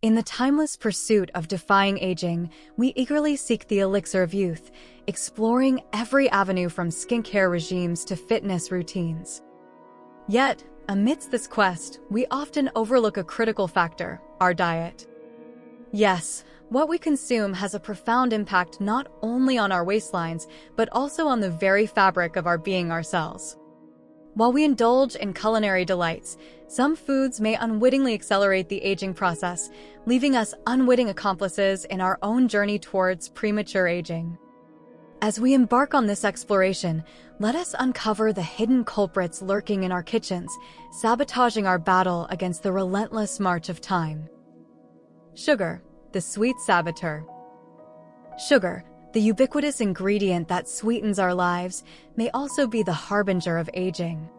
In the timeless pursuit of defying aging, we eagerly seek the elixir of youth, exploring every avenue from skincare regimes to fitness routines. Yet, amidst this quest, we often overlook a critical factor: our diet. Yes, what we consume has a profound impact not only on our waistlines, but also on the very fabric of our being ourselves. While we indulge in culinary delights, some foods may unwittingly accelerate the aging process, leaving us unwitting accomplices in our own journey towards premature aging. As we embark on this exploration, let us uncover the hidden culprits lurking in our kitchens, sabotaging our battle against the relentless march of time. Sugar, the sweet saboteur. Sugar, the ubiquitous ingredient that sweetens our lives, may also be the harbinger of aging.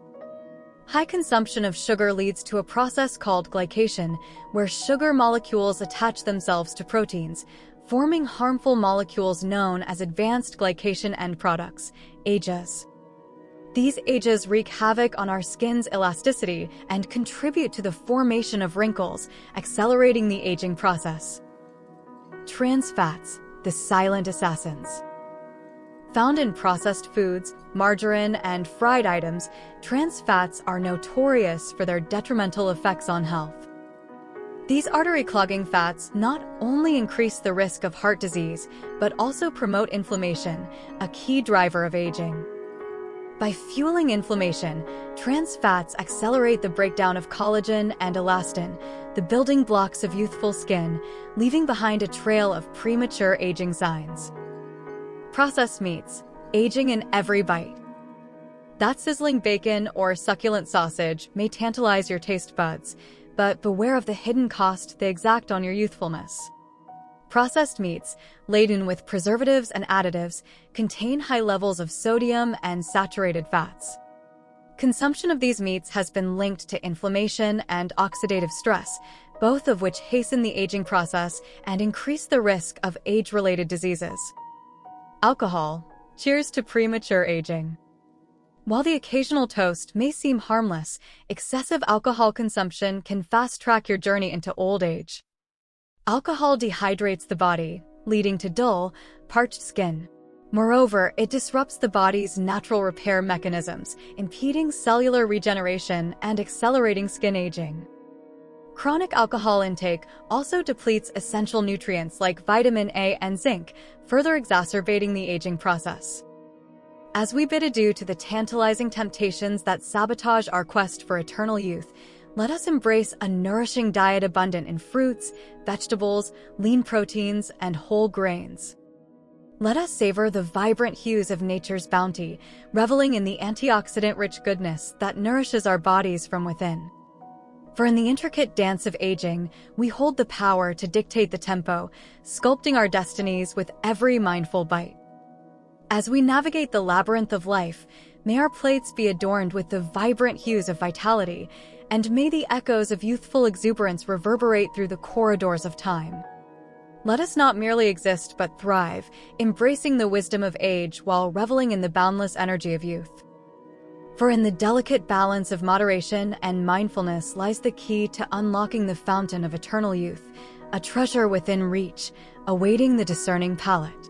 High consumption of sugar leads to a process called glycation, where sugar molecules attach themselves to proteins, forming harmful molecules known as advanced glycation end products, AGEs. These AGEs wreak havoc on our skin's elasticity and contribute to the formation of wrinkles, accelerating the aging process. Trans fats, the silent assassins. Found in processed foods, margarine, and fried items, trans fats are notorious for their detrimental effects on health. These artery-clogging fats not only increase the risk of heart disease, but also promote inflammation, a key driver of aging. By fueling inflammation, trans fats accelerate the breakdown of collagen and elastin, the building blocks of youthful skin, leaving behind a trail of premature aging signs. Processed meats, aging in every bite. That sizzling bacon or succulent sausage may tantalize your taste buds, but beware of the hidden cost they exact on your youthfulness. Processed meats, laden with preservatives and additives, contain high levels of sodium and saturated fats. Consumption of these meats has been linked to inflammation and oxidative stress, both of which hasten the aging process and increase the risk of age-related diseases. Alcohol, cheers to premature aging. While the occasional toast may seem harmless, excessive alcohol consumption can fast-track your journey into old age. Alcohol dehydrates the body, leading to dull, parched skin. Moreover, it disrupts the body's natural repair mechanisms, impeding cellular regeneration and accelerating skin aging. Chronic alcohol intake also depletes essential nutrients like vitamin A and zinc, further exacerbating the aging process. As we bid adieu to the tantalizing temptations that sabotage our quest for eternal youth, let us embrace a nourishing diet abundant in fruits, vegetables, lean proteins, and whole grains. Let us savor the vibrant hues of nature's bounty, reveling in the antioxidant-rich goodness that nourishes our bodies from within. For in the intricate dance of aging, we hold the power to dictate the tempo, sculpting our destinies with every mindful bite. As we navigate the labyrinth of life, may our plates be adorned with the vibrant hues of vitality, and may the echoes of youthful exuberance reverberate through the corridors of time. Let us not merely exist but thrive, embracing the wisdom of age while reveling in the boundless energy of youth. For in the delicate balance of moderation and mindfulness lies the key to unlocking the fountain of eternal youth, a treasure within reach, awaiting the discerning palate.